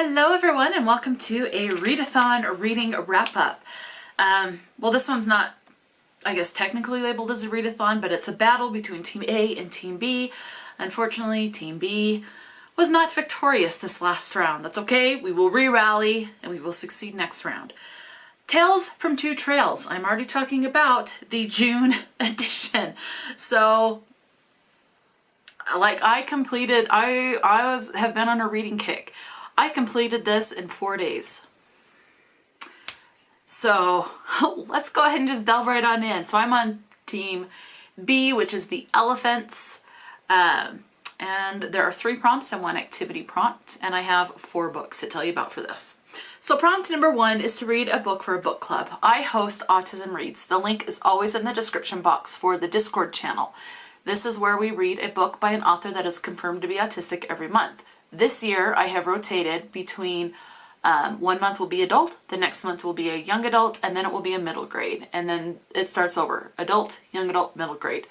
Hello everyone and welcome to a readathon reading wrap-up. Well, this one's not, I guess, technically labeled as a readathon, but it's a battle between Team A and Team B. Unfortunately, Team B was not victorious this last round. That's okay, we will re-rally and we will succeed next round. Tales from Two Trails. I'm already talking about the June edition. So, like, I have been on a reading kick. I completed this in 4 days. So let's go ahead and just delve right on in. So I'm on Team B, which is the elephants. And there are 3 prompts and 1 activity prompt. And I have 4 books to tell you about for this. So prompt number 1 is to read a book for a book club. I host Autism Reads. The link is always in the description box for the Discord channel. This is where we read a book by an author that is confirmed to be autistic every month. This year, I have rotated between 1 month will be adult, the next month will be a young adult, and then it will be a middle grade. And then it starts over. Adult, young adult, middle grade.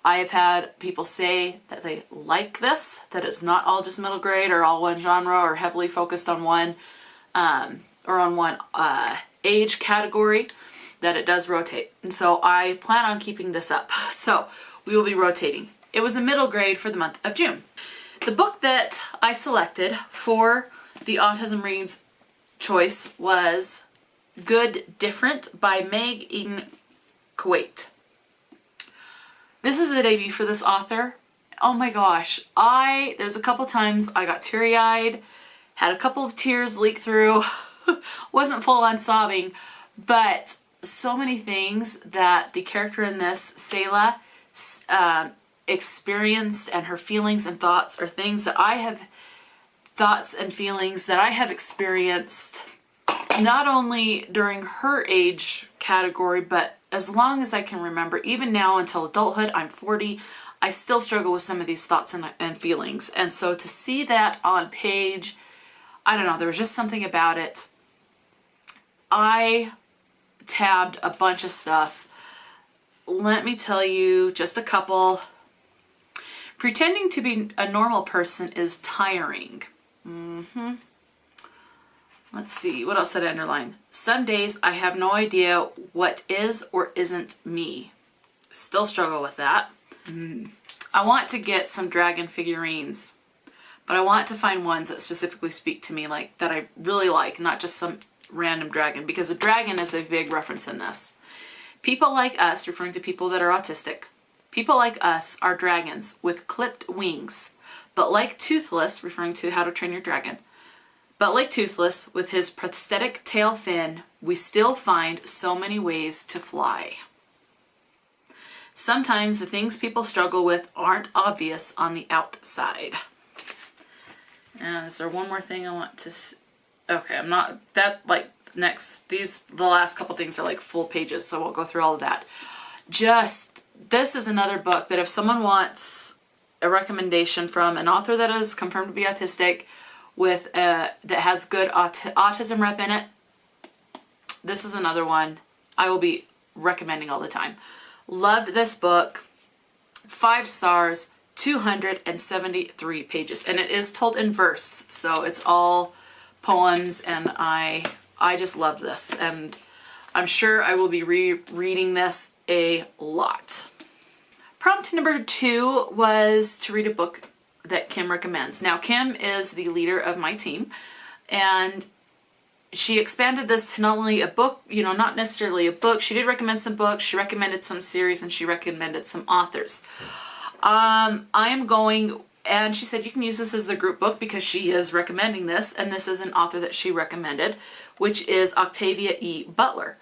I have had people say that they like this, that it's not all just middle grade or all one genre or heavily focused on one age category, that it does rotate. And so I plan on keeping this up. So we will be rotating. It was a middle grade for the month of June. The book that I selected for the Autism Reads choice was Good Different by Meg Eden Kuyatt. This is a debut for this author. Oh my gosh, there's a couple times I got teary-eyed, had a couple of tears leak through, wasn't full on sobbing, but so many things that the character in this, Selah, experienced, and her feelings and thoughts are things that I have experienced not only during her age category, but as long as I can remember. Even now until adulthood, I'm 40, I still struggle with some of these thoughts and feelings. And so to see that on page, I don't know, there was just something about it. I tabbed a bunch of stuff. Let me tell you just a couple. Pretending to be a normal person is tiring. Let's see, what else did I underline? Some days I have no idea what is or isn't me. Still struggle with that. I want to get some dragon figurines, but I want to find ones that specifically speak to me, like that I really like, not just some random dragon, because a dragon is a big reference in this. People like us, referring to people that are autistic, people like us are dragons with clipped wings, but like Toothless, referring to How to Train Your Dragon, but like Toothless with his prosthetic tail fin, we still find so many ways to fly. Sometimes the things people struggle with aren't obvious on the outside. And is there one more thing I want to okay, I'm not, that, like, next, the last couple things are like full pages, so I won't go through all of that. This is another book that if someone wants a recommendation from an author that is confirmed to be autistic with that has good autism rep in it, this is another one I will be recommending all the time. Loved this book. 5 stars, 273 pages, and it is told in verse, so it's all poems, and I just love this, and I'm sure I will be rereading this a lot. Prompt number 2 was to read a book that Kim recommends. Now, Kim is the leader of my team, and she expanded this to not only a book, not necessarily a book. She did recommend some books, she recommended some series, and she recommended some authors. I am going, and she said you can use this as the group book because she is recommending this, and this is an author that she recommended, which is Octavia E. Butler.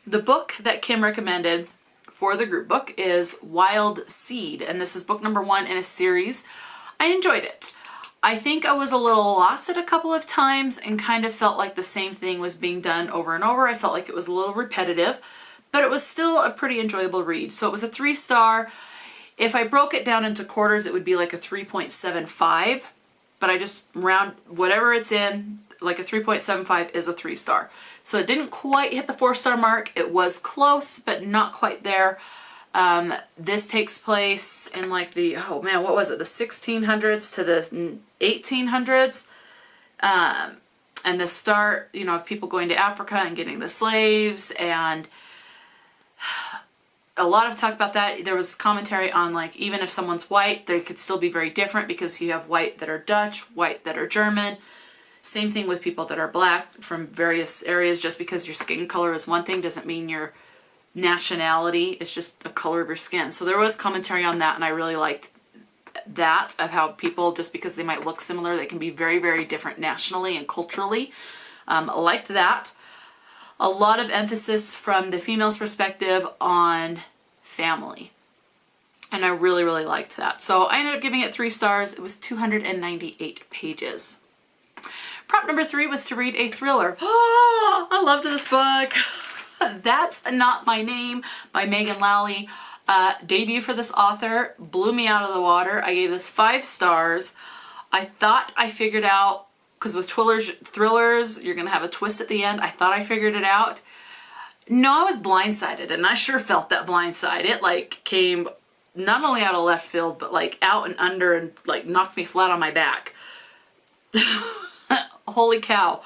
The book that Kim recommended for the group book is Wild Seed, and this is book number 1 in a series. I enjoyed it. I think I was a little lost at a couple of times and kind of felt like the same thing was being done over and over. I felt like it was a little repetitive, but it was still a pretty enjoyable read. So it was a 3-star. If I broke it down into quarters, it would be like a 3.75, but I just round whatever it's in, like a 3.75 is a 3-star. So it didn't quite hit the 4-star mark. It was close, but not quite there. This takes place in like the, oh man, what was it? The 1600s to the 1800s. and the start, you know, of people going to Africa and getting the slaves, and a lot of talk about that. There was commentary on, like, even if someone's white, they could still be very different, because you have white that are Dutch, white that are German. Same thing with people that are black from various areas. Just because your skin color is one thing doesn't mean your nationality. It's just the color of your skin. So there was commentary on that, and I really liked that, of how people, just because they might look similar, they can be very, very different nationally and culturally. I liked that. A lot of emphasis from the female's perspective on family. And I really, really liked that. So I ended up giving it 3 stars. It was 298 pages. Prompt number 3 was to read a thriller. Oh, I loved this book. That's Not My Name by Megan Lally. Debut for this author, blew me out of the water. I gave this 5 stars. I thought I figured out, because with thrillers, you're going to have a twist at the end. I thought I figured it out. No, I was blindsided, and I sure felt that blindside. It, like, came not only out of left field, but, like, out and under, and, like, knocked me flat on my back. Holy cow.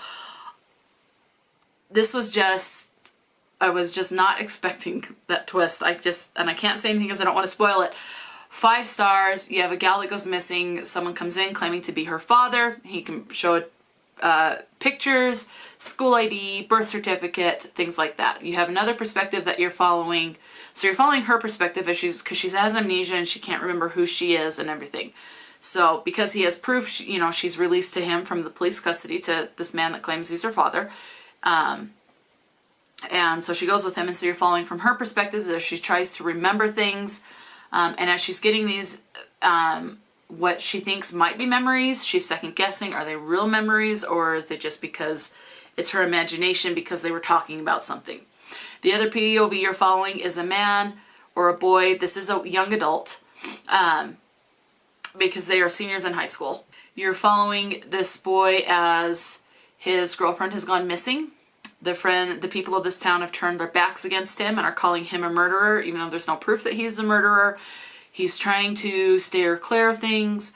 This was just, I was just not expecting that twist. And I can't say anything because I don't want to spoil it. 5 stars. You have a gal that goes missing. Someone comes in claiming to be her father. He can show pictures, school ID, birth certificate, things like that. You have another perspective that you're following. So you're following her perspective, because she has amnesia and she can't remember who she is and everything. So because he has proof, you know, she's released to him from the police custody to this man that claims he's her father. And so she goes with him, and so you're following from her perspective as she tries to remember things. And as she's getting these, what she thinks might be memories, she's second guessing. Are they real memories, or are they just because it's her imagination because they were talking about something? The other POV you're following is a man or a boy. This is a young adult, because they are seniors in high school. You're following this boy as his girlfriend has gone missing. The people of this town have turned their backs against him and are calling him a murderer, even though there's no proof that he's a murderer. He's trying to steer clear of things.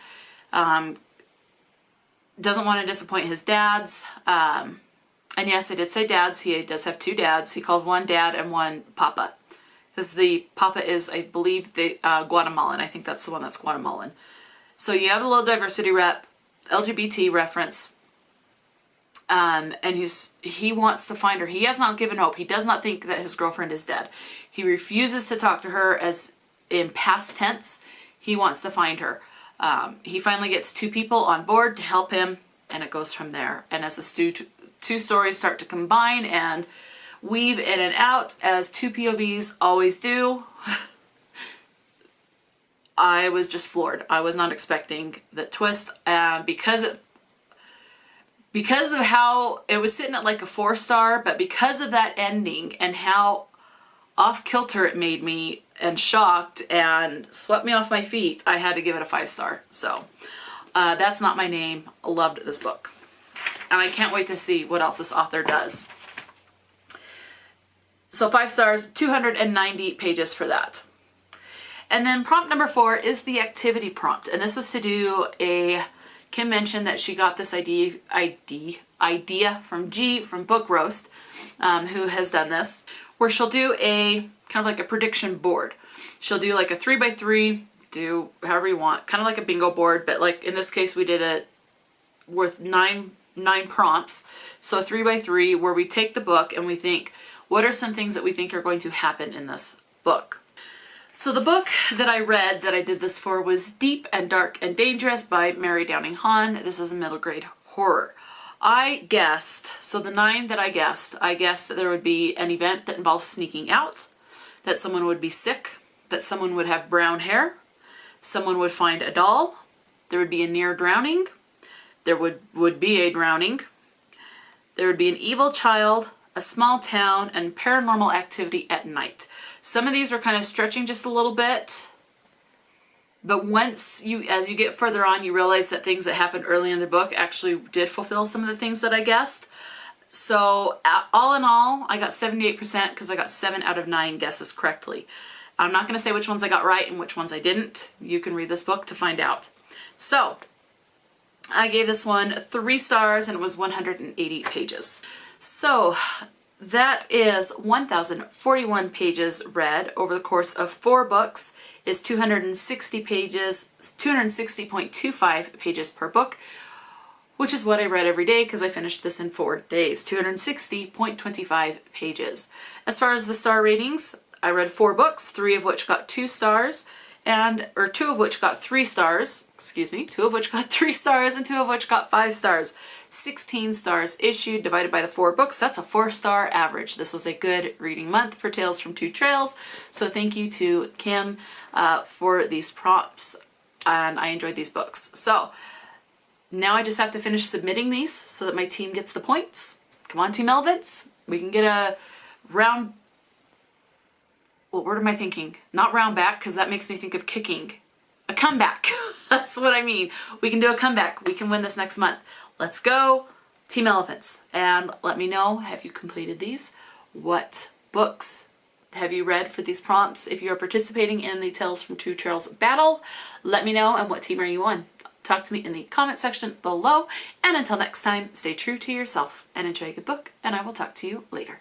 Doesn't want to disappoint his dads. And yes, I did say dads. He does have 2 dads. He calls one dad and one papa. Because the papa is, I believe, the Guatemalan. I think that's the one that's Guatemalan. So you have a little diversity rep, LGBT reference. And he wants to find her. He has not given hope. He does not think that his girlfriend is dead. He refuses to talk to her as in past tense. He wants to find her. He finally gets 2 people on board to help him, and it goes from there. And as the 2 stories start to combine and weave in and out, as 2 POVs always do, I was just floored. I was not expecting the twist, because of how it was sitting at like a 4-star, but because of that ending and how off kilter it made me and shocked and swept me off my feet, I had to give it a 5-star. So That's Not My Name. Loved this book, and I can't wait to see what else this author does. So 5 stars, 290 pages for that. And then prompt number 4 is the activity prompt. And this is to do Kim mentioned that she got this idea from G from Book Roast, who has done this, where she'll do a kind of like a prediction board. She'll do like a 3x3, do however you want, kind of like a bingo board, but like in this case we did it with nine prompts. So a 3x3 where we take the book and we think, what are some things that we think are going to happen in this book? So the book that I read that I did this for was Deep and Dark and Dangerous by Mary Downing Hahn. This is a middle grade horror. I guessed, so the 9 that I guessed that there would be an event that involves sneaking out, that someone would be sick, that someone would have brown hair, someone would find a doll, there would be a near drowning, there would be a drowning, there would be an evil child, a small town, and paranormal activity at night. Some of these were kind of stretching just a little bit, but as you get further on, you realize that things that happened early in the book actually did fulfill some of the things that I guessed. So all in all, I got 78% because I got 7 out of 9 guesses correctly. I'm not going to say which ones I got right and which ones I didn't. You can read this book to find out. So I gave this one 3 stars and it was 180 pages. So that is 1,041 pages read over the course of 4 books, is 260 pages, 260.25 pages per book, which is what I read every day because I finished this in 4 days, 260.25 pages. As far as the star ratings, I read 4 books, 3 of which got 2 stars, or 2 of which got 3 stars, 2 of which got 3 stars and 2 of which got 5 stars. 16 stars issued divided by the 4 books. That's a 4-star average. This was a good reading month for Tales from Two Trails. So thank you to Kim for these prompts, and I enjoyed these books. So now I just have to finish submitting these so that my team gets the points. Come on, Team Elephants. We can get a round... What word am I thinking? Not round back, because that makes me think of kicking. A comeback. That's what I mean. We can do a comeback. We can win this next month. Let's go, Team Elephants. And let me know, have you completed these? What books have you read for these prompts? If you are participating in the Tales from Two Trails battle, let me know, and what team are you on? Talk to me in the comment section below. And until next time, stay true to yourself and enjoy a good book, and I will talk to you later.